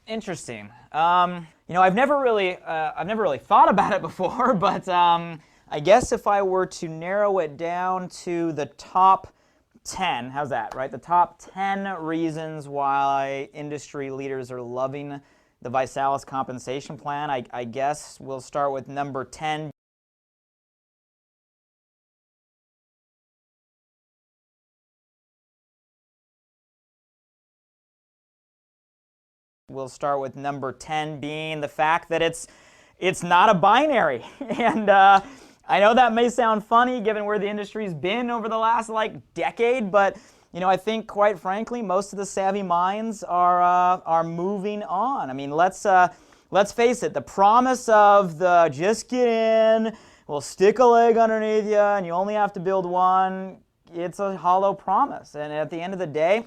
Interesting. I've never really thought about it before, but I guess if I were to narrow it down to the top 10, how's that, right? The top 10 reasons why industry leaders are loving the ViSalus compensation plan, I guess we'll start with number 10. We'll start with number 10 being the fact that it's not a binary. And I know that may sound funny given where the industry's been over the last decade, but I think quite frankly most of the savvy minds are moving on. I mean, let's face it, the promise of the just get in, we'll stick a leg underneath you and you only have to build one, it's a hollow promise. And at the end of the day,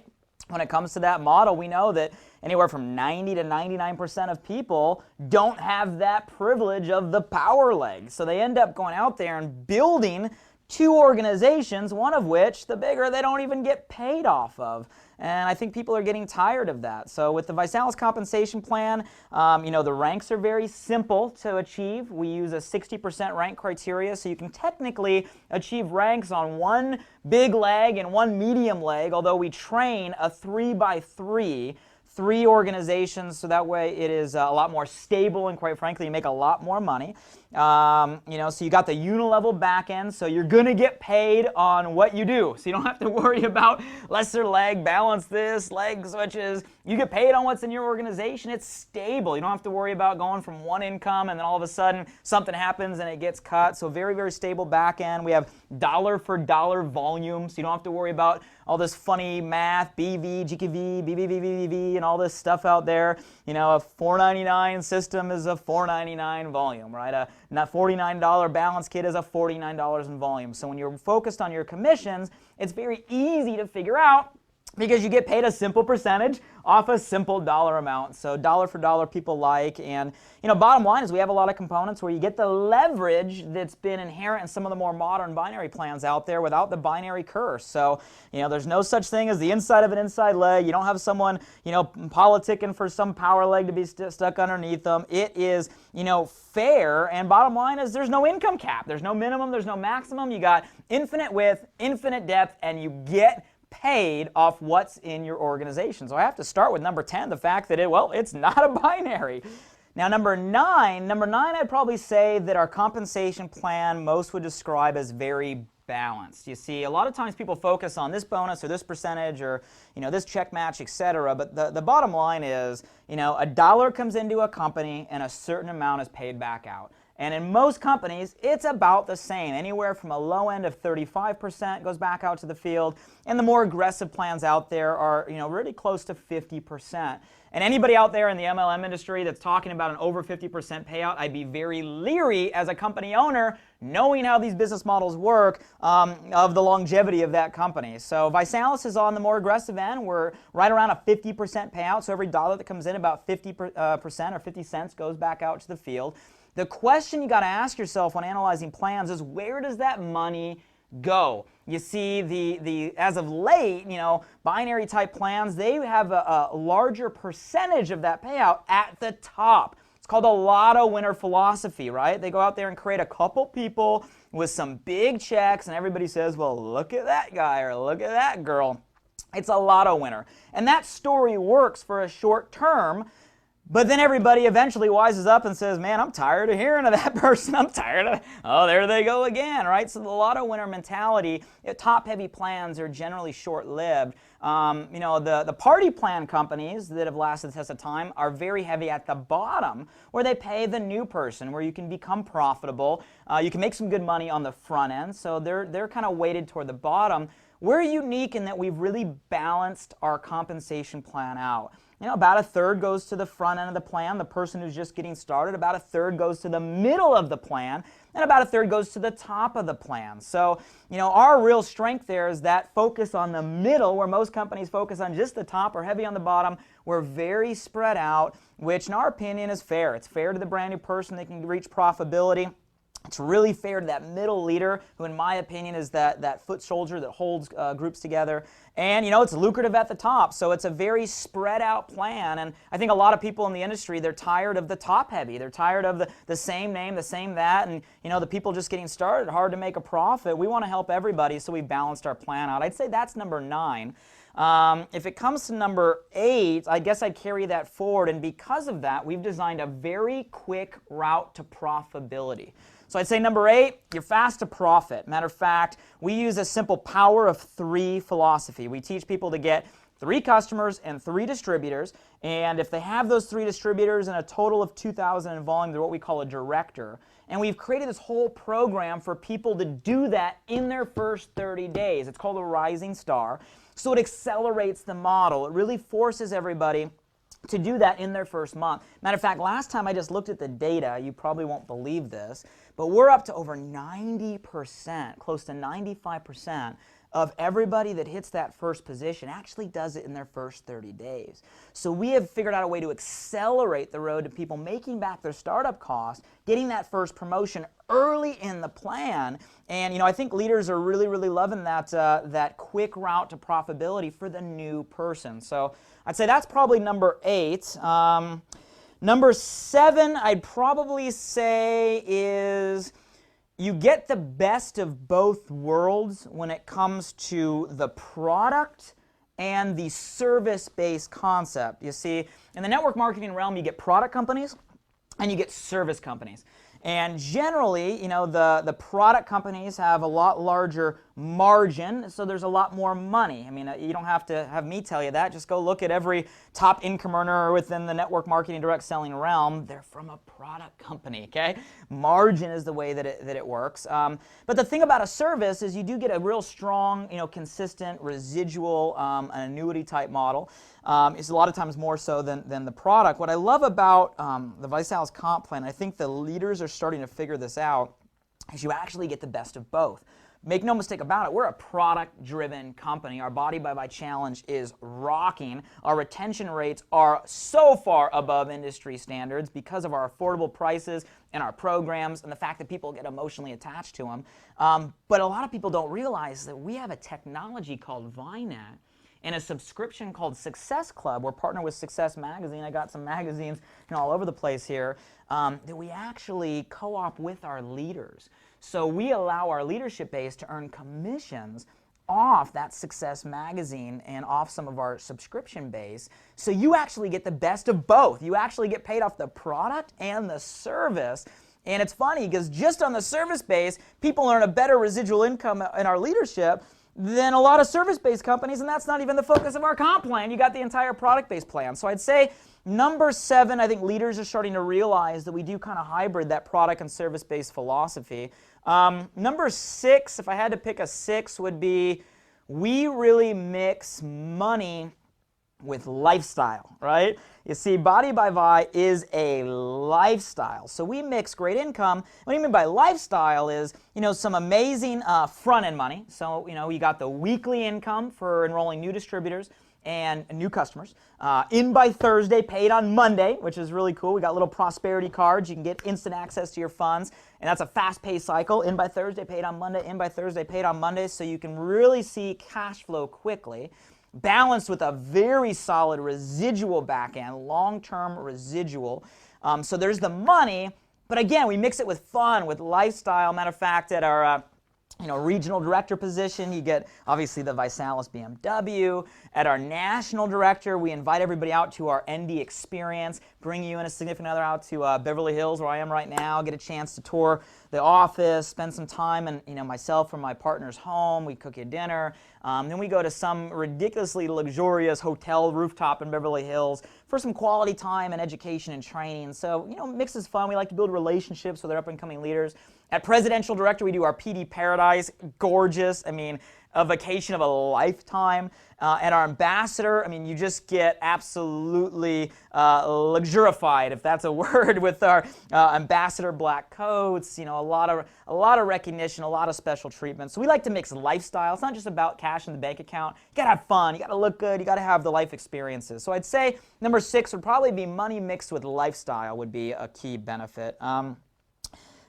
when it comes to that model, we know that anywhere from 90 to 99% of people don't have that privilege of the power leg. So they end up going out there and building two organizations, one of which, the bigger, they don't even get paid off of. And I think people are getting tired of that. So with the ViSalus compensation plan, the ranks are very simple to achieve. We use a 60% rank criteria, so you can technically achieve ranks on one big leg and one medium leg, although we train a 3x3, 3 organizations, so that way it is a lot more stable and quite frankly you make a lot more money. So you got the unilevel back end, so you're going to get paid on what you do. So you don't have to worry about lesser leg, balance this, leg switches. You get paid on what's in your organization. It's stable. You don't have to worry about going from one income and then all of a sudden something happens and it gets cut. So very, very stable back end. We have dollar for dollar volume, so you don't have to worry about all this funny math, BV, GKV, BBBBV, and all this stuff out there. A $4.99 system is a $4.99 volume, right? A $49 balance kit is a $49 in volume. So when you're focused on your commissions, it's very easy to figure out because you get paid a simple percentage off a simple dollar amount. So dollar for dollar people like, and bottom line is we have a lot of components where you get the leverage that's been inherent in some of the more modern binary plans out there without the binary curse. So there's no such thing as the inside of an inside leg. You don't have someone politicking for some power leg to be stuck underneath them. It is fair, and bottom line is there's no income cap. There's no minimum, there's no maximum. You got infinite width, infinite depth, and you get paid off what's in your organization. So I have to start with number 10, the fact that it's not a binary. Now number nine, I'd probably say that our compensation plan most would describe as very balanced. You see, a lot of times people focus on this bonus or this percentage or this check match, etc. But the bottom line is, a dollar comes into a company and a certain amount is paid back out. And in most companies, it's about the same. Anywhere from a low end of 35% goes back out to the field, and the more aggressive plans out there are, really close to 50%. And anybody out there in the MLM industry that's talking about an over 50% payout, I'd be very leery as a company owner, knowing how these business models work, of the longevity of that company. So ViSalus is on the more aggressive end. We're right around a 50% payout, so every dollar that comes in, about 50% or 50 cents goes back out to the field. The question you got to ask yourself when analyzing plans is, where does that money go? You see, as of late, binary type plans, they have a larger percentage of that payout at the top. It's called a lotto winner philosophy, right? They go out there and create a couple people with some big checks, and everybody says, well, look at that guy or look at that girl. It's a lotto winner. And that story works for a short term. But then everybody eventually wises up and says, man, I'm tired of hearing of that person. I'm tired of, oh, there they go again, right? So the lotto winner mentality, top-heavy plans are generally short-lived. The party plan companies that have lasted the test of time are very heavy at the bottom, where they pay the new person, where you can become profitable. You can make some good money on the front end, so they're kind of weighted toward the bottom. We're unique in that we've really balanced our compensation plan out. About a third goes to the front end of the plan, the person who's just getting started. About a third goes to the middle of the plan, and about a third goes to the top of the plan. So, our real strength there is that focus on the middle, where most companies focus on just the top or heavy on the bottom. We're very spread out, which in our opinion is fair. It's fair to the brand new person. They can reach profitability. It's really fair to that middle leader, who in my opinion is that foot soldier that holds groups together. And it's lucrative at the top, so it's a very spread out plan. And I think a lot of people in the industry, they're tired of the top heavy. They're tired of the same name, the same that, and the people just getting started, hard to make a profit. We want to help everybody, so we balanced our plan out. I'd say that's number 9. If it comes to number 8, I guess I'd carry that forward, and because of that, we've designed a very quick route to profitability. So I'd say number 8, you're fast to profit. Matter of fact, we use a simple power of 3 philosophy. We teach people to get 3 customers and 3 distributors, and if they have those 3 distributors and a total of 2,000 in volume, they're what we call a director. And we've created this whole program for people to do that in their first 30 days. It's called a Rising Star. So it accelerates the model. It really forces everybody to do that in their first month. Matter of fact, last time I just looked at the data, you probably won't believe this, but we're up to over 90%, close to 95% of everybody that hits that first position actually does it in their first 30 days. So we have figured out a way to accelerate the road to people making back their startup costs, getting that first promotion early in the plan. And I think leaders are really, really loving that quick route to profitability for the new person. So I'd say that's probably number 8. Number 7, I'd probably say is you get the best of both worlds when it comes to the product and the service-based concept. You see, in the network marketing realm, you get product companies and you get service companies. And generally, the product companies have a lot larger margin, so there's a lot more money. I mean, you don't have to have me tell you that. Just go look at every top income earner within the network marketing direct selling realm. They're from a product company, okay? Margin is the way that it works. But the thing about a service is you do get a real strong, consistent, residual, annuity type model. It's a lot of times more so than the product. What I love about the ViSalus comp plan, I think the leaders are starting to figure this out, is you actually get the best of both. Make no mistake about it, we're a product-driven company. Our Body by Buy challenge is rocking. Our retention rates are so far above industry standards because of our affordable prices and our programs and the fact that people get emotionally attached to them. But a lot of people don't realize that we have a technology called ViNet and a subscription called Success Club. We're partnered with Success Magazine. I got some magazines all over the place here that we actually co-op with our leaders. So we allow our leadership base to earn commissions off that Success Magazine and off some of our subscription base. So you actually get the best of both. You actually get paid off the product and the service. And it's funny because just on the service base, people earn a better residual income in our leadership than a lot of service-based companies, and that's not even the focus of our comp plan. You got the entire product-based plan. So I'd say number 7, I think leaders are starting to realize that we do kind of hybrid that product and service-based philosophy. Number 6, if I had to pick a 6, would be we really mix money with lifestyle, right? You see, Body by Vi is a lifestyle. So we mix great income. What I mean by lifestyle is, some amazing front-end money. So, you got the weekly income for enrolling new distributors and new customers. In by Thursday, paid on Monday, which is really cool. We got little prosperity cards. You can get instant access to your funds, and that's a fast pay cycle. In by Thursday, paid on Monday. In by Thursday, paid on Monday, so you can really see cash flow quickly. Balanced with a very solid residual back end, long-term residual. So there's the money, but again, we mix it with fun, with lifestyle. Matter of fact, at our regional director position, you get obviously the ViSalus BMW. At our national director, we invite everybody out to our ND experience, bring you and a significant other out to Beverly Hills, where I am right now, get a chance to tour the office, spend some time, and myself or my partner's home. We cook you dinner. Then we go to some ridiculously luxurious hotel rooftop in Beverly Hills for some quality time and education and training. So, mix is fun. We like to build relationships with our up-and-coming leaders. At Presidential Director, we do our PD Paradise. Gorgeous. I mean, a vacation of a lifetime. At our Ambassador, you just get absolutely luxurified, if that's a word, with our Ambassador black coats. A lot of recognition, a lot of special treatment. So we like to mix lifestyle. It's not just about cash in the bank account. You gotta have fun. You gotta look good. You gotta have the life experiences. So I'd say number 6 would probably be money mixed with lifestyle would be a key benefit.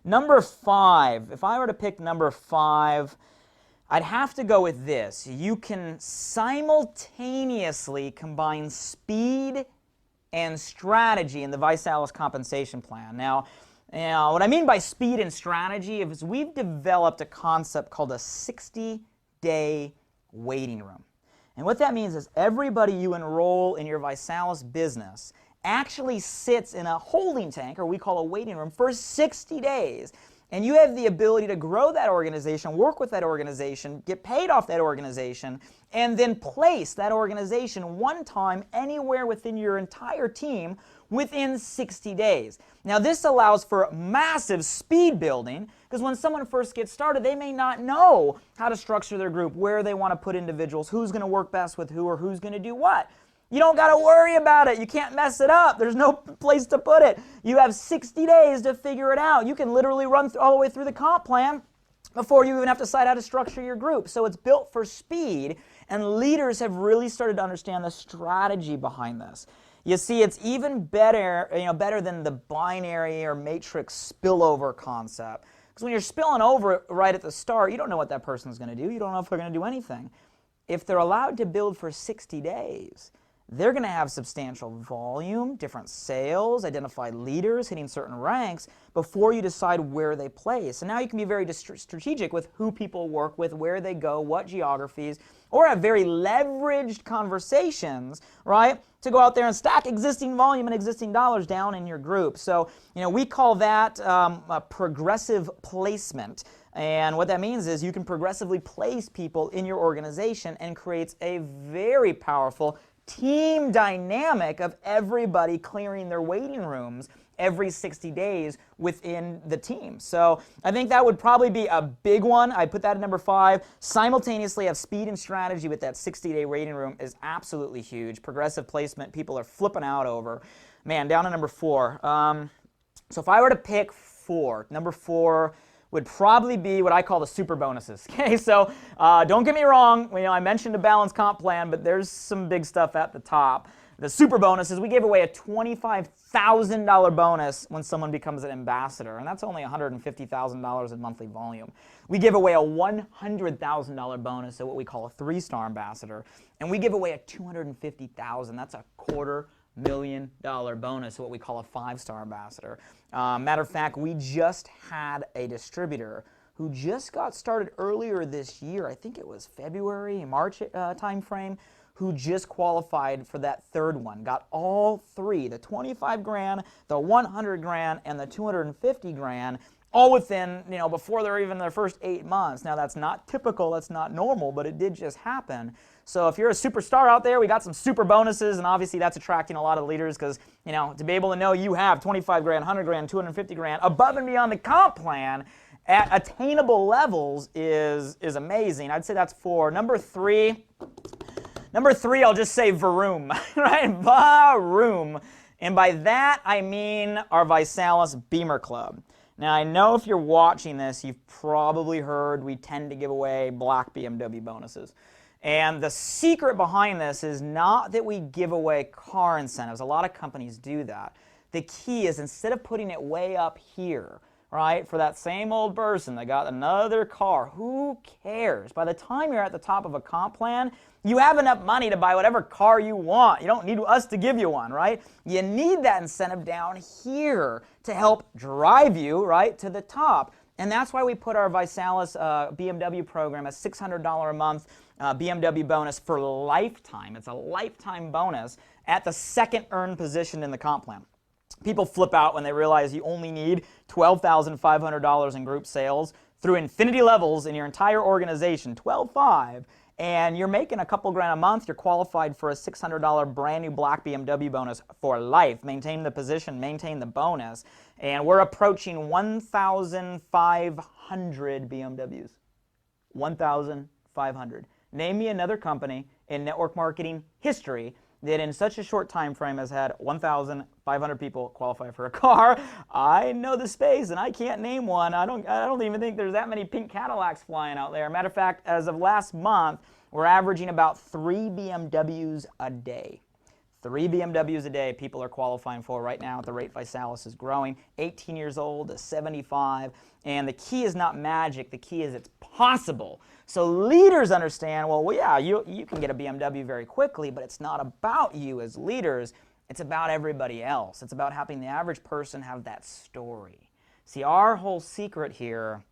Number 5, if I were to pick number 5, I'd have to go with this. You can simultaneously combine speed and strategy in the ViSalus compensation plan. Now, what I mean by speed and strategy is we've developed a concept called a 60-day waiting room. And what that means is everybody you enroll in your ViSalus business actually sits in a holding tank, or we call a waiting room, for 60 days. And you have the ability to grow that organization, work with that organization, get paid off that organization, and then place that organization one time anywhere within your entire team within 60 days. Now, this allows for massive speed building, because when someone first gets started, they may not know how to structure their group, where they want to put individuals, who's going to work best with who, or who's going to do what. You don't got to worry about it. You can't mess it up. There's no place to put it. You have 60 days to figure it out. You can literally run all the way through the comp plan before you even have to decide how to structure your group. So it's built for speed, and leaders have really started to understand the strategy behind this. You see, it's even better, better than the binary or matrix spillover concept. Because when you're spilling over right at the start, you don't know what that person's going to do. You don't know if they're going to do anything. If they're allowed to build for 60 days, they're going to have substantial volume, different sales, identified leaders, hitting certain ranks before you decide where they place. And now you can be very strategic with who people work with, where they go, what geographies, or have very leveraged conversations, right, to go out there and stack existing volume and existing dollars down in your group. So, we call that a progressive placement. And what that means is you can progressively place people in your organization and creates a very powerful team dynamic of everybody clearing their waiting rooms every 60 days within the team. So I think that would probably be a big one. I put that at number 5. Simultaneously have speed and strategy with that 60-day waiting room is absolutely huge. Progressive placement, people are flipping out over. Man, down to number 4. So if I were to pick 4, number 4 would probably be what I call the super bonuses. Okay, so don't get me wrong, I mentioned a balanced comp plan, but there's some big stuff at the top. The super bonuses, we gave away a $25,000 bonus when someone becomes an ambassador, and that's only $150,000 in monthly volume. We give away a $100,000 bonus at what we call a 3-star ambassador, and we give away a $250,000. That's a $250,000 bonus, what we call a 5-star ambassador. Matter of fact, we just had a distributor who just got started earlier this year. I think it was February, March timeframe, who just qualified for that 3rd one. Got all 3, the 25 grand, the 100 grand, and the 250 grand, all within, before they're even their first 8 months. Now that's not typical, that's not normal, but it did just happen. So if you're a superstar out there, we got some super bonuses, and obviously that's attracting a lot of leaders because, to be able to know you have 25 grand, 100 grand, 250 grand above and beyond the comp plan at attainable levels is amazing. I'd say that's 4. Number 3, I'll just say Vroom, right? Vroom. And by that, I mean our ViSalus Beamer Club. Now, I know if you're watching this, you've probably heard we tend to give away black BMW bonuses. And the secret behind this is not that we give away car incentives. A lot of companies do that. The key is instead of putting it way up here, right, for that same old person that got another car, who cares? By the time you're at the top of a comp plan, you have enough money to buy whatever car you want. You don't need us to give you one, right? You need that incentive down here to help drive you, right, to the top. And that's why we put our ViSalus BMW program, a $600 a month BMW bonus for lifetime. It's a lifetime bonus at the 2nd earned position in the comp plan. People flip out when they realize you only need $12,500 in group sales through infinity levels in your entire organization, 12.5, and you're making a couple grand a month. You're qualified for a $600 brand new black BMW bonus for life. Maintain the position, maintain the bonus, and we're approaching 1,500 BMWs. 1,500. Name me another company in network marketing history that in such a short time frame has had 1,500 people qualify for a car. I know the space, and I can't name one. I don't even think there's that many pink Cadillacs flying out there. Matter of fact, as of last month, we're averaging about 3 BMWs a day. 3 BMWs a day people are qualifying for right now at the rate ViSalus is growing, 18 years old to 75. And the key is not magic, the key is it's possible. So leaders understand, well, yeah, you can get a BMW very quickly, but it's not about you as leaders, it's about everybody else. It's about helping the average person have that story. See, our whole secret here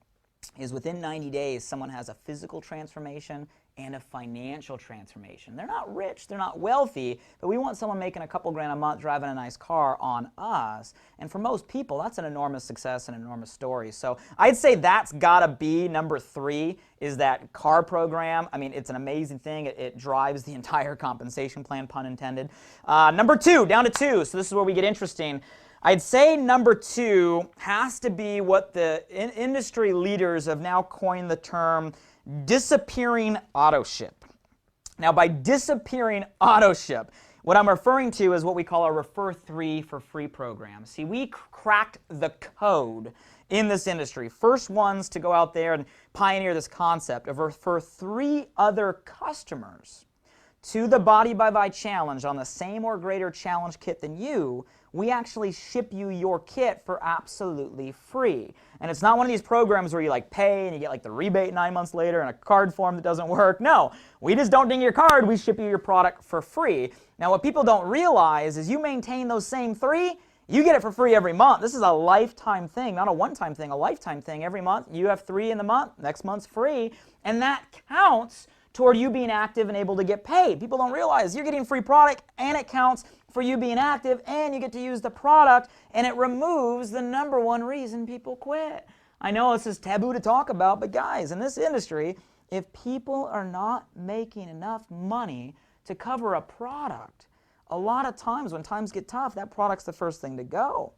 is within 90 days, someone has a physical transformation and a financial transformation. They're not rich, they're not wealthy, but we want someone making a couple grand a month driving a nice car on us. And for most people, that's an enormous success and an enormous story. So I'd say that's gotta be number 3, is that car program. I mean, it's an amazing thing. It drives the entire compensation plan, pun intended. Number 2, down to 2, so this is where we get interesting. I'd say number 2 has to be what the industry leaders have now coined the term disappearing auto ship. Now, by disappearing auto ship, what I'm referring to is what we call our Refer 3 for Free program. See, we cracked the code in this industry. First ones to go out there and pioneer this concept of refer 3 other customers to the Body by Vi Challenge on the same or greater challenge kit than you. We actually ship you your kit for absolutely free. And it's not one of these programs where you like pay and you get like the rebate 9 months later and a card form that doesn't work. No, we just don't ding your card, we ship you your product for free. Now what people don't realize is you maintain those same 3, you get it for free every month. This is a lifetime thing, not a one-time thing, a lifetime thing. Every month you have 3 in the month, next month's free, and that counts toward you being active and able to get paid. People don't realize you're getting free product and it counts for you being active and you get to use the product, and it removes the number 1 reason people quit. I know this is taboo to talk about, but guys, in this industry, if people are not making enough money to cover a product, a lot of times when times get tough, that product's the first thing to go.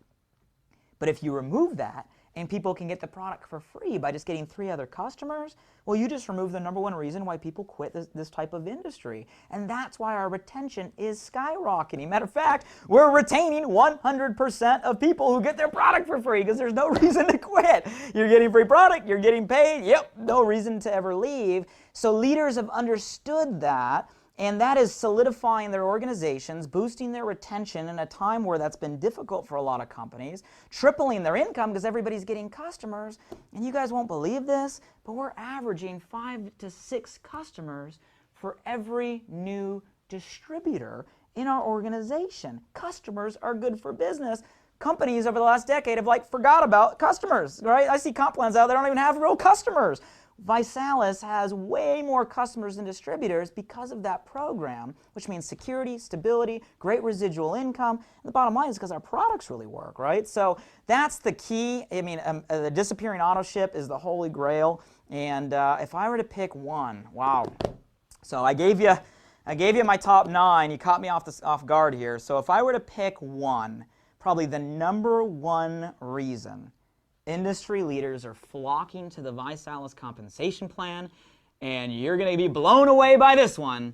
But if you remove that and people can get the product for free by just getting 3 other customers, well, you just remove the number 1 reason why people quit this type of industry. And that's why our retention is skyrocketing. Matter of fact, we're retaining 100% of people who get their product for free because there's no reason to quit. You're getting free product, you're getting paid, yep, no reason to ever leave. So leaders have understood that, and that is solidifying their organizations, boosting their retention in a time where that's been difficult for a lot of companies, tripling their income because everybody's getting customers. And you guys won't believe this, but we're averaging 5 to 6 customers for every new distributor in our organization. Customers are good for business. Companies over the last decade have forgot about customers, right? I see comp plans out there that don't even have real customers. ViSalus has way more customers than distributors because of that program, which means security, stability, great residual income. And the bottom line is because our products really work, right? So that's the key. I mean, the disappearing auto ship is the holy grail. And if I were to pick one, wow. So I gave you my top 9. You caught me off guard here. So if I were to pick one, probably the number 1 reason industry leaders are flocking to the ViSalus compensation plan, and you're going to be blown away by this one.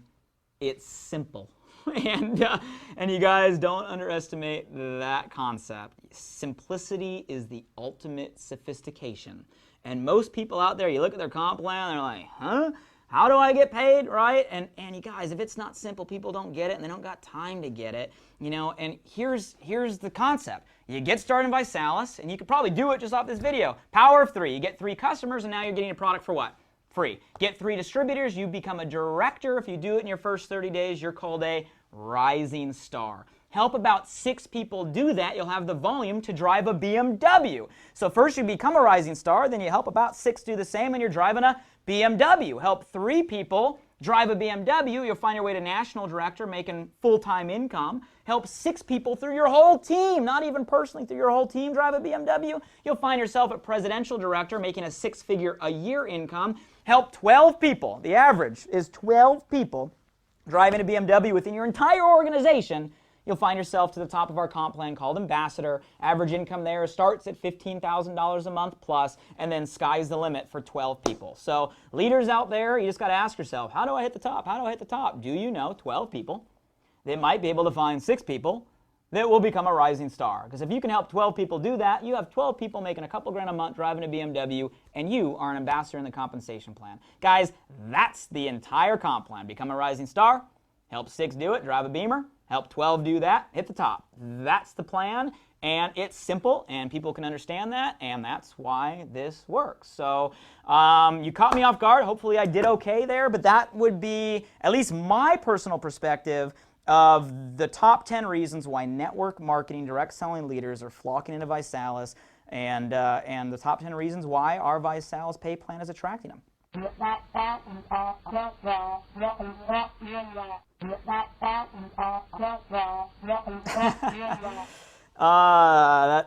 It's simple. And you guys don't underestimate that concept. Simplicity is the ultimate sophistication. And most people out there, you look at their comp plan, they're like, huh? How do I get paid, right? And you guys, if it's not simple, people don't get it, and they don't got time to get it, you know. And here's the concept. You get started in ViSalus, and you could probably do it just off this video. Power of 3. You get 3 customers, and now you're getting a product for what? Free. Get 3 distributors. You become a director. If you do it in your first 30 days, you're called a rising star. Help about 6 people do that, you'll have the volume to drive a BMW. So first you become a rising star, then you help about 6 do the same, and you're driving a BMW. Help 3 people drive a BMW, you'll find your way to national director, making full-time income. Help 6 people through your whole team, not even personally, through your whole team drive a BMW, you'll find yourself at presidential director, making a 6-figure a year income. Help 12 people, the average is 12 people driving a BMW within your entire organization, you'll find yourself to the top of our comp plan called Ambassador. Average income there starts at $15,000 a month plus, and then sky's the limit for 12 people. So leaders out there, you just got to ask yourself, how do I hit the top? How do I hit the top? Do you know 12 people that might be able to find 6 people that will become a rising star? Because if you can help 12 people do that, you have 12 people making a couple grand a month driving a BMW, and you are an ambassador in the compensation plan. Guys, that's the entire comp plan. Become a rising star, help 6 do it, drive a Beamer, help 12 do that, hit the top. That's the plan. And it's simple, and people can understand that, and that's why this works. So you caught me off guard. Hopefully I did okay there, but that would be at least my personal perspective of the top 10 reasons why network marketing direct selling leaders are flocking into ViSalus, and the top 10 reasons why our ViSalus pay plan is attracting them.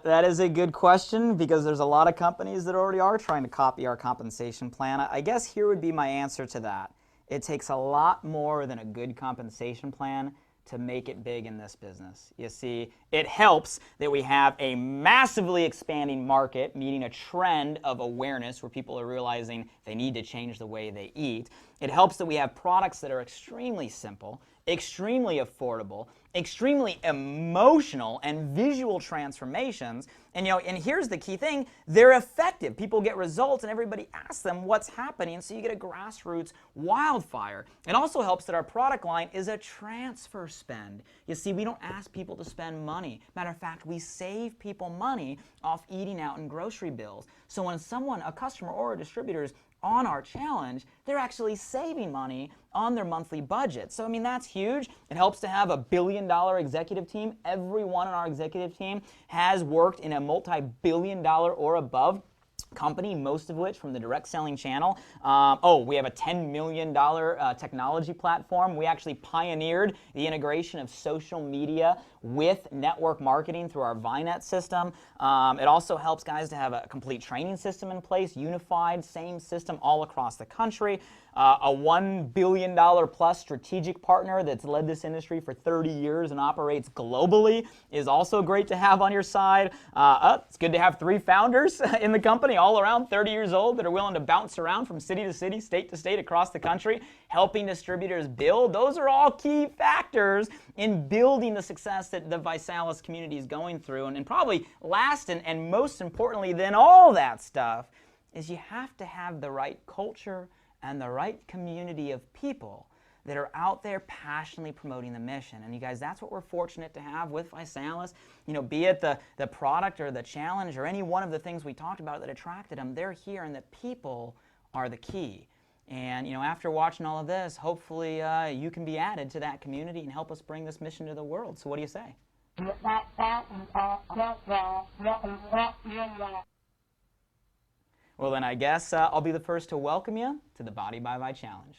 That is a good question, because there's a lot of companies that already are trying to copy our compensation plan. I guess here would be my answer to that. It takes a lot more than a good compensation plan to make it big in this business. You see, it helps that we have a massively expanding market, meaning a trend of awareness where people are realizing they need to change the way they eat. It helps that we have products that are extremely simple, extremely affordable, extremely emotional, and visual transformations. And and here's the key thing, they're effective. People get results and everybody asks them what's happening, so you get a grassroots wildfire. It also helps that our product line is a transfer spend. You see, we don't ask people to spend money. Matter of fact, we save people money off eating out and grocery bills. So when someone, a customer or a distributor, is on our challenge, they're actually saving money on their monthly budget. So, I mean, that's huge. It helps to have a billion-dollar executive team. Everyone on our executive team has worked in a multi-billion-dollar or above company, most of which from the direct selling channel. We have a $10 million technology platform. We actually pioneered the integration of social media with network marketing through our ViNet system. It also helps guys to have a complete training system in place, unified, same system all across the country. A $1 billion plus strategic partner that's led this industry for 30 years and operates globally is also great to have on your side. It's good to have 3 founders in the company, all around 30 years old, that are willing to bounce around from city to city, state to state, across the country, helping distributors build. Those are all key factors in building the success that the ViSalus community is going through. And probably last and most importantly than all that stuff is you have to have the right culture and the right community of people that are out there passionately promoting the mission. And you guys, that's what we're fortunate to have with ViSalus. Be it the product or the challenge or any one of the things we talked about that attracted them, they're here, and the people are the key. And after watching all of this, hopefully you can be added to that community and help us bring this mission to the world. So what do you say? Well, then I guess I'll be the first to welcome you to the Body by Vi Challenge.